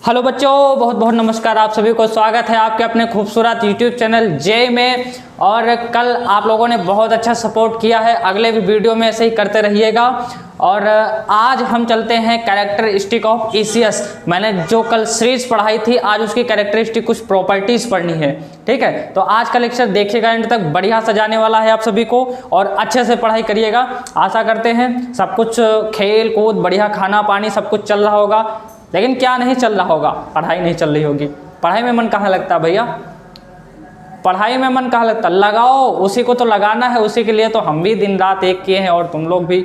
Hello बच्चों, बहुत बहुत नमस्कार। आप सभी को स्वागत है आपके अपने खूबसूरत यूट्यूब चैनल जे में। और कल आप लोगों ने बहुत अच्छा सपोर्ट किया है, अगले भी वीडियो में ऐसे ही करते रहिएगा। और आज हम चलते हैं कैरेक्टरिस्टिक ऑफ ईसीएस। मैंने जो कल सीरीज पढ़ाई थी, आज उसकी कैरेक्टरिस्टिक कुछ प्रॉपर्टीज़ पढ़नी है। ठीक है, तो आज का लेक्चर देखिएगा एंड तक, बढ़िया सजाने वाला है आप सभी को और अच्छे से पढ़ाई करिएगा। आशा करते हैं सब कुछ खेल कूद बढ़िया, खाना पानी सब कुछ चल रहा होगा। लेकिन क्या नहीं चल रहा होगा? पढ़ाई नहीं चल रही होगी। पढ़ाई में मन कहाँ लगता भैया? पढ़ाई में मन कहाँ लगता? लगाओ, उसी को तो लगाना है। उसी के लिए तो हम भी दिन रात एक किए हैं और तुम लोग भी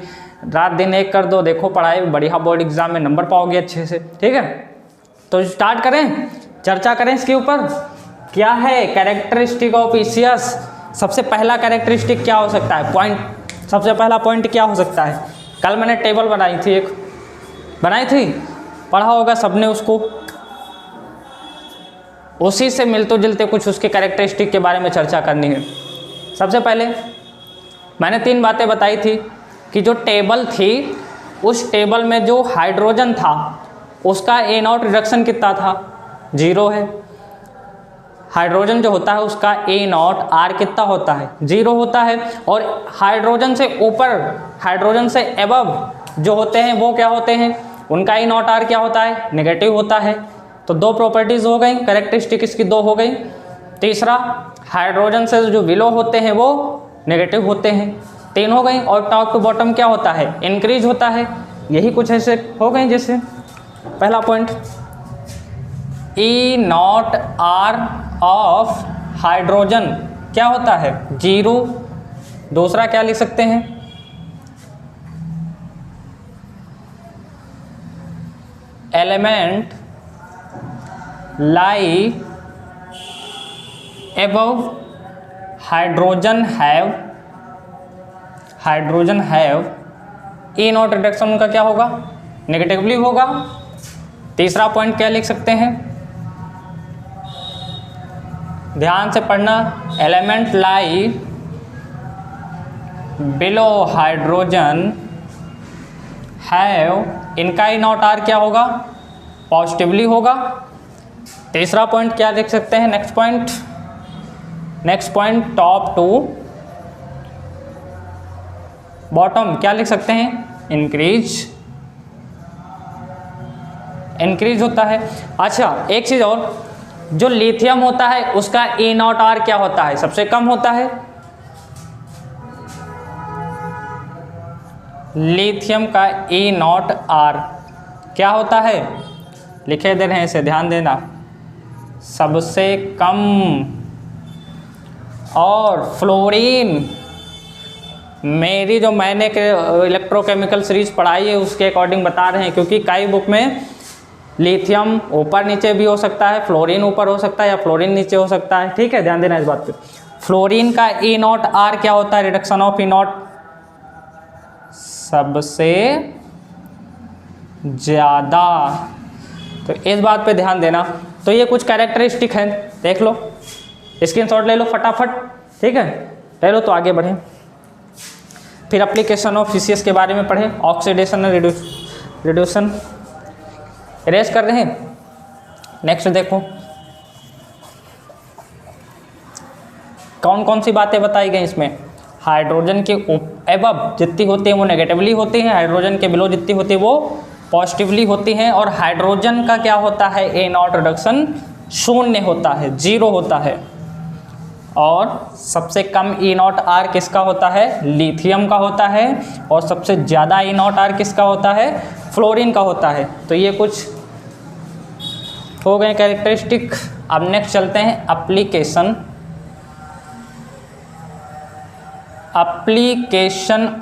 रात दिन एक कर दो। देखो पढ़ाई बढ़िया, बोर्ड एग्जाम में नंबर पाओगे अच्छे से। ठीक है, तो स्टार्ट करें, चर्चा करें इसके ऊपर। क्या है कैरेक्टरिस्टिक ऑफ ईसीएस? सबसे पहला कैरेक्टरिस्टिक क्या हो सकता है? पॉइंट, सबसे पहला पॉइंट क्या हो सकता है? कल मैंने टेबल बनाई थी, एक बनाई थी, पढ़ा होगा सबने उसको। उसी से मिलते जुलते कुछ उसके कैरेक्टरिस्टिक के बारे में चर्चा करनी है। सबसे पहले मैंने 3 बातें बताई थी कि जो टेबल थी, उस टेबल में जो हाइड्रोजन था उसका A0 रिडक्शन कितना था? 0 है। हाइड्रोजन जो होता है उसका A0 R कितना होता है? 0 होता है। और हाइड्रोजन से ऊपर, हाइड्रोजन से एबव जो होते हैं वो क्या होते हैं? उनका A0 R क्या होता है? नेगेटिव होता है। तो 2 प्रॉपर्टीज़ हो गई, कैरेक्टरिस्टिक इसकी 2 हो गई। तीसरा, हाइड्रोजन से जो बिलो होते हैं वो नेगेटिव होते हैं, 3 हो गई। और टॉप टू बॉटम क्या होता है? इंक्रीज होता है। यही कुछ ऐसे हो गई। जैसे पहला point E0 R of hydrogen क्या होता है? 0। दूसरा क्या लिख सकते हैं? Element lie above hydrogen have E0 reduction उनका क्या होगा? नेगेटिवली होगा। तीसरा पॉइंट क्या लिख सकते हैं? ध्यान से पढ़ना। Element lie below hydrogen have, इनका E0 R क्या होगा? पॉजिटिवली होगा। तीसरा पॉइंट क्या लिख सकते हैं? Next point top to bottom क्या लिख सकते हैं? इंक्रीज होता है। अच्छा, एक चीज़ और, जो लिथियम होता है उसका E0 R क्या होता है? सबसे कम होता है। लिथियम का E0 R क्या होता है? लिखे दे रहे हैं, इसे ध्यान देना, सबसे कम। और फ्लोरीन, मेरी जो मैंने इलेक्ट्रोकेमिकल सीरीज पढ़ाई है उसके अकॉर्डिंग बता रहे हैं, क्योंकि कई बुक में लिथियम ऊपर नीचे भी हो सकता है, फ्लोरीन ऊपर हो सकता है या फ्लोरीन नीचे हो सकता है। ठीक है, ध्यान देना इस बात पे। फ्लोरीन का E0 R क्या होता है? रिडक्शन ऑफ E0 सबसे ज़्यादा। तो इस बात पे ध्यान देना। तो ये कुछ कैरेक्टरिस्टिक हैं, देख लो, स्क्रीनशॉट ले लो फटाफट। ठीक है, ले लो तो आगे बढ़ें। फिर एप्लीकेशन ऑफ ईसीएस के बारे में पढ़ें। ऑक्सीडेशन और रिड्यूशन इरेज कर रहे हैं। नेक्स्ट देखो कौन कौन सी बातें बताई गई इसमें। हाइड्रोजन के एबव जितनी होती है वो नेगेटिवली होती हैं, हाइड्रोजन के बिलो जितनी होती है वो पॉजिटिवली होती हैं। और हाइड्रोजन का क्या होता है? A0 रिडक्शन 0 होता है, 0 होता है। और सबसे कम E0 R किसका होता है? लिथियम का होता है। और सबसे ज़्यादा E0 R किसका होता है? फ्लोरीन का होता है। तो ये कुछ हो गए कैरेक्टरिस्टिक। अब नेक्स्ट चलते हैं एप्लीकेशन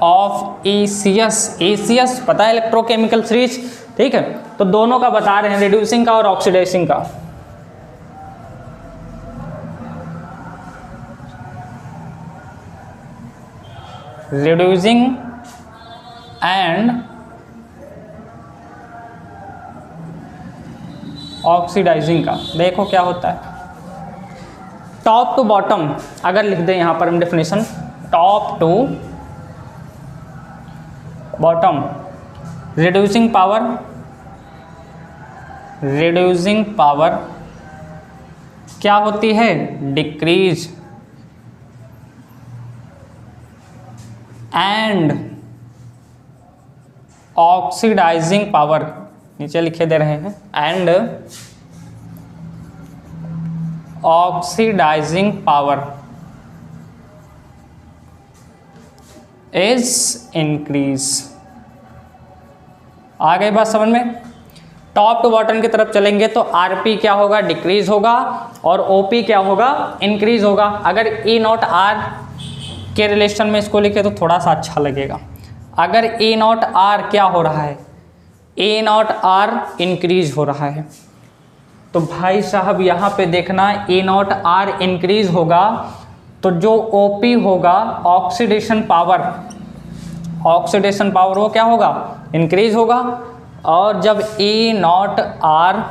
ऑफ ईसीएस पता है, इलेक्ट्रोकेमिकल सीरीज। ठीक है, तो दोनों का बता रहे हैं, रिड्यूसिंग का और ऑक्सीडाइजिंग का। रिड्यूसिंग एंड ऑक्सीडाइजिंग का देखो क्या होता है। टॉप टू बॉटम अगर लिख दें यहाँ पर हम definition, top to bottom, reducing power reducing power क्या होती है, डिक्रीज, एंड ऑक्सीडाइजिंग पावर, नीचे लिखे दे रहे हैं, and oxidising power is increase. आ गई बात समझ में। टॉप टू बॉटम की तरफ चलेंगे तो आरपी क्या होगा, डिक्रीज होगा, और ओपी क्या होगा, इंक्रीज होगा। अगर ई नॉट आर के रिलेशन में इसको लिखे तो थोड़ा सा अच्छा लगेगा। अगर ई नॉट आर क्या हो रहा है, ए नॉट आर इंक्रीज हो रहा है, तो भाई साहब यहाँ पे देखना ए नॉट आर इंक्रीज होगा तो जो ओपी होगा, ऑक्सीडेशन पावर, ऑक्सीडेशन पावर वो क्या होगा, इंक्रीज होगा। और जब ई नॉट आर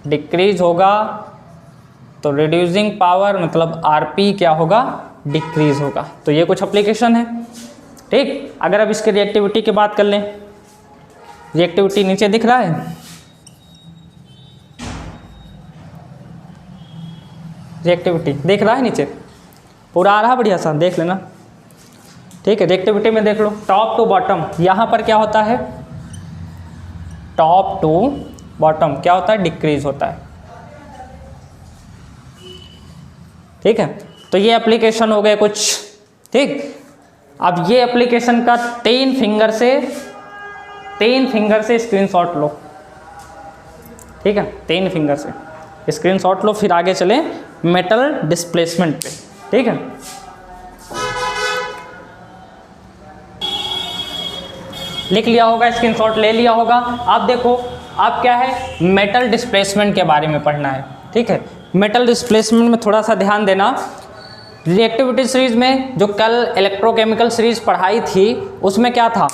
डिक्रीज होगा तो रिड्यूसिंग पावर मतलब आरपी क्या होगा, डिक्रीज होगा। तो ये कुछ एप्लीकेशन है, ठीक। अगर अब इसके रिएक्टिविटी की बात कर लें, रिएक्टिविटी नीचे दिख रहा है, रिएक्टिविटी देख रहा है नीचे, पूरा आ रहा बढ़िया सा, देख लेना, ठीक है। रिएक्टिविटी में देख लो, टॉप टू बॉटम, यहाँ पर क्या होता है, टॉप टू बॉटम क्या होता है, डिक्रीज होता है, ठीक है। तो ये एप्लीकेशन हो गए कुछ, ठीक। अब ये एप्लीकेशन का तीन फिंगर से स्क्रीनशॉट लो, ठीक है, 3 फिंगर से स्क्रीनशॉट लो, फिर आगे चले मेटल डिस्प्लेसमेंट पे, ठीक है। लिख लिया होगा, स्क्रीनशॉट ले लिया होगा। अब देखो, अब क्या है, मेटल डिस्प्लेसमेंट के बारे में पढ़ना है, ठीक है। मेटल डिस्प्लेसमेंट में थोड़ा सा ध्यान देना। रिएक्टिविटी सीरीज में जो कल इलेक्ट्रोकेमिकल सीरीज पढ़ाई थी, उसमें क्या था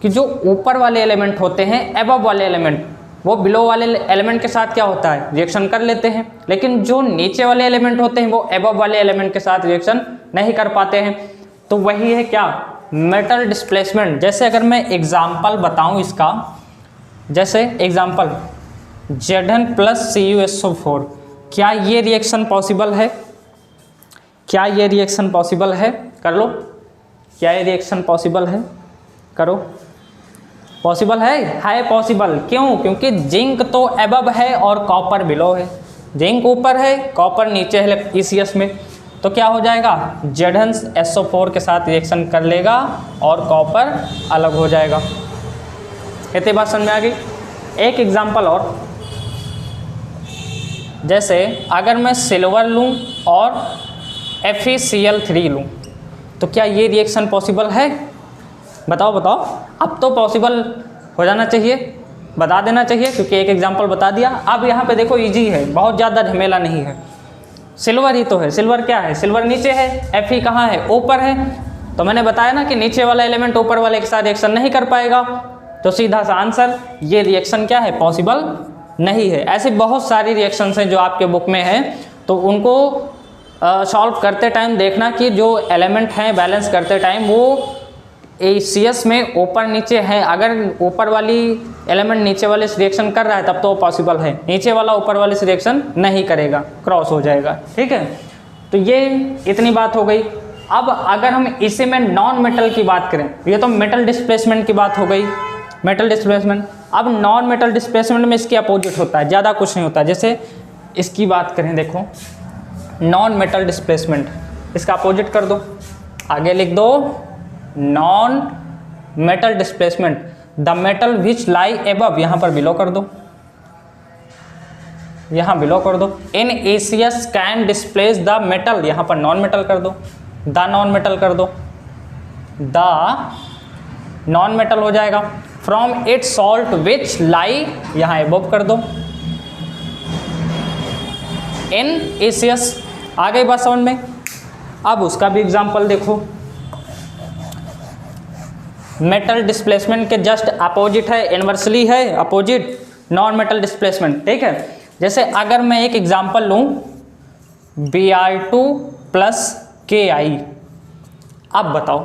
कि जो ऊपर वाले एलिमेंट होते हैं, एबव वाले एलिमेंट, वो बिलो वाले एलिमेंट के साथ क्या होता है, रिएक्शन कर लेते हैं, लेकिन जो नीचे वाले एलिमेंट होते हैं वो एबव वाले एलिमेंट के साथ रिएक्शन नहीं कर पाते हैं। तो वही है क्या, मेटल डिस्प्लेसमेंट। जैसे अगर मैं एग्जाम्पल बताऊं इसका, जैसे एग्जाम्पल Zn+CuSO4, क्या ये रिएक्शन पॉसिबल है, क्या ये रिएक्शन पॉसिबल है, कर लो, क्या ये रिएक्शन पॉसिबल है, करो, पॉसिबल है पॉसिबल। क्यों, क्योंकि जिंक तो एबव है और कॉपर बिलो है, जिंक ऊपर है, कॉपर नीचे है ECS में, तो क्या हो जाएगा, Zn+SO4 के साथ रिएक्शन कर लेगा और कॉपर अलग हो जाएगा। इतनी बात समझ में आ गई। एक एग्जांपल और, जैसे अगर मैं सिल्वर लूँ और FeCl3 लूँ, तो क्या ये रिएक्शन पॉसिबल है, बताओ बताओ। अब तो पॉसिबल हो जाना चाहिए, बता देना चाहिए, क्योंकि एक एग्जांपल बता दिया। अब यहाँ पे देखो इजी है, बहुत ज़्यादा झमेला नहीं है, सिल्वर ही तो है। सिल्वर क्या है, सिल्वर नीचे है, Fe कहाँ है, ऊपर है। तो मैंने बताया ना कि नीचे वाला एलिमेंट ऊपर वाले के साथ रिएक्शन नहीं कर पाएगा, तो सीधा सा आंसर, ये रिएक्शन क्या है, पॉसिबल नहीं है। ऐसी बहुत सारी रिएक्शंस हैं जो आपके बुक में हैं, तो उनको सॉल्व करते टाइम देखना कि जो एलिमेंट हैं बैलेंस करते टाइम वो ECS में ऊपर नीचे है। अगर ऊपर वाली एलिमेंट नीचे वाले से रिएक्शन कर रहा है तब तो पॉसिबल है, नीचे वाला ऊपर वाले से रिएक्शन नहीं करेगा, क्रॉस हो जाएगा, ठीक है। तो ये इतनी बात हो गई। अब अगर हम इसी में नॉन मेटल की बात करें, ये तो मेटल डिस्प्लेसमेंट की बात हो गई, मेटल डिस्प्लेसमेंट। अब नॉन मेटल डिस्प्लेसमेंट में इसके अपोजिट होता है, ज़्यादा कुछ नहीं होता। जैसे इसकी बात करें, देखो नॉन मेटल डिस्प्लेसमेंट, इसका अपोजिट कर दो, आगे लिख दो non metal displacement, the metal which lie above, यहाँ पर बिलो कर दो, यहाँ बिलो कर दो। इन ECS can displace the metal, यहाँ पर नॉन मेटल कर दो, द नॉन मेटल कर दो, द नॉन मेटल हो जाएगा। फ्रॉम इट सॉल्ट विच लाई, यहाँ एबव कर दो, इन ECS। आ गई बात समझ में। अब उसका भी एग्जाम्पल देखो, मेटल डिस्प्लेसमेंट के जस्ट अपोजिट है, इन्वर्सली है अपोजिट नॉन मेटल डिस्प्लेसमेंट, ठीक है। जैसे अगर मैं एक एग्जांपल लूँ Br2 + Ki, अब बताओ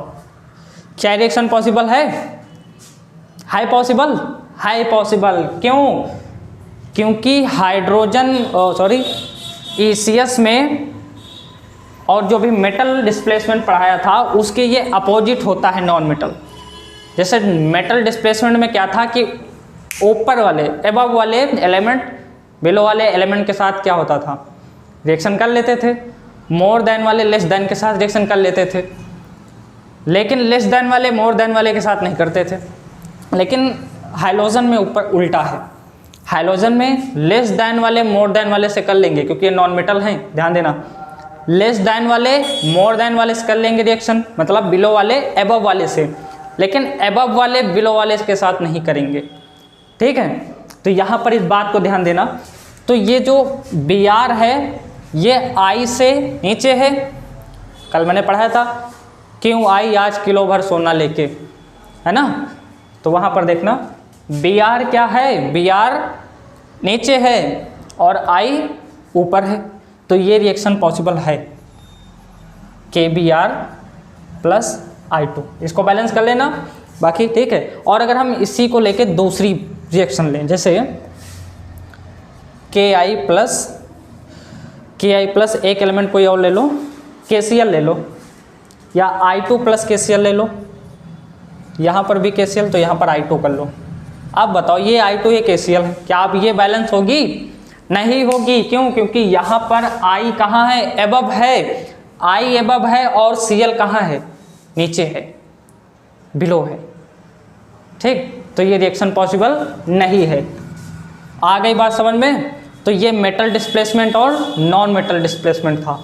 क्या रिएक्शन पॉसिबल है, हाई पॉसिबल, हाई पॉसिबल। क्यों, क्योंकि हाइड्रोजन ECS में और जो भी मेटल डिस्प्लेसमेंट पढ़ाया था उसके ये अपोजिट होता है नॉन मेटल। जैसे मेटल डिस्प्लेसमेंट में क्या था कि ऊपर वाले एबव वाले एलिमेंट बिलो वाले एलिमेंट के साथ क्या होता था, रिएक्शन कर लेते थे, मोर देन वाले लेस देन के साथ रिएक्शन कर लेते थे, लेकिन लेस देन वाले मोर देन वाले के साथ नहीं करते थे। लेकिन हाइड्रोजन में ऊपर उल्टा है, हाइड्रोजन में लेस देन वाले मोर देन वाले से कर लेंगे, क्योंकि ये नॉन मेटल हैं, ध्यान देना। लेस देन वाले मोर देन वाले से कर लेंगे रिएक्शन, मतलब बिलो वाले एबव वाले से, लेकिन एबव वाले बिलो वाले के साथ नहीं करेंगे। ठीक है, तो यहाँ पर इस बात को ध्यान देना। तो ये जो Br है ये I से नीचे है, कल मैंने पढ़ाया था क्यों आई आज किलो भर सोना लेके, है ना। तो वहाँ पर देखना Br क्या है, Br नीचे है और I ऊपर है, तो ये रिएक्शन पॉसिबल है KBr प्लस I2। इसको बैलेंस कर लेना बाकी, ठीक है। और अगर हम इसी को लेके दूसरी रिएक्शन लें, जैसे Ki प्लस एक एलिमेंट कोई और ले लो, KCl ले लो, या I2 प्लस KCl ले लो, यहाँ पर भी KCl तो यहाँ पर I2 कर लो। अब बताओ ये I2 ये KCl है, क्या अब ये बैलेंस होगी? नहीं होगी। क्यों? क्योंकि यहाँ पर I कहाँ है, एबव है, I एबव है और Cl कहाँ है, नीचे है, बिलो है। ठीक, तो ये रिएक्शन पॉसिबल नहीं है। आ गई बात समझ में? तो ये मेटल डिस्प्लेसमेंट और नॉन मेटल डिस्प्लेसमेंट था।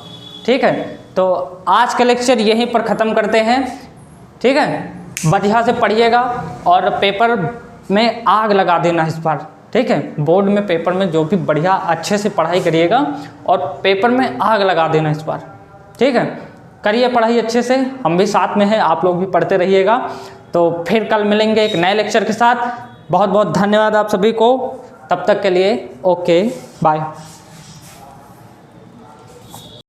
ठीक है, तो आज का लेक्चर यहीं पर ख़त्म करते हैं। ठीक है, बढ़िया से पढ़िएगा और पेपर में आग लगा देना इस बार। ठीक है, बोर्ड में पेपर में जो भी बढ़िया अच्छे से पढ़ाई करिएगा और पेपर में आग लगा देना इस बार। ठीक है, करिए पढ़ाई अच्छे से, हम भी साथ में हैं, आप लोग भी पढ़ते रहिएगा। तो फिर कल मिलेंगे एक नए लेक्चर के साथ। बहुत बहुत धन्यवाद आप सभी को, तब तक के लिए ओके बाय।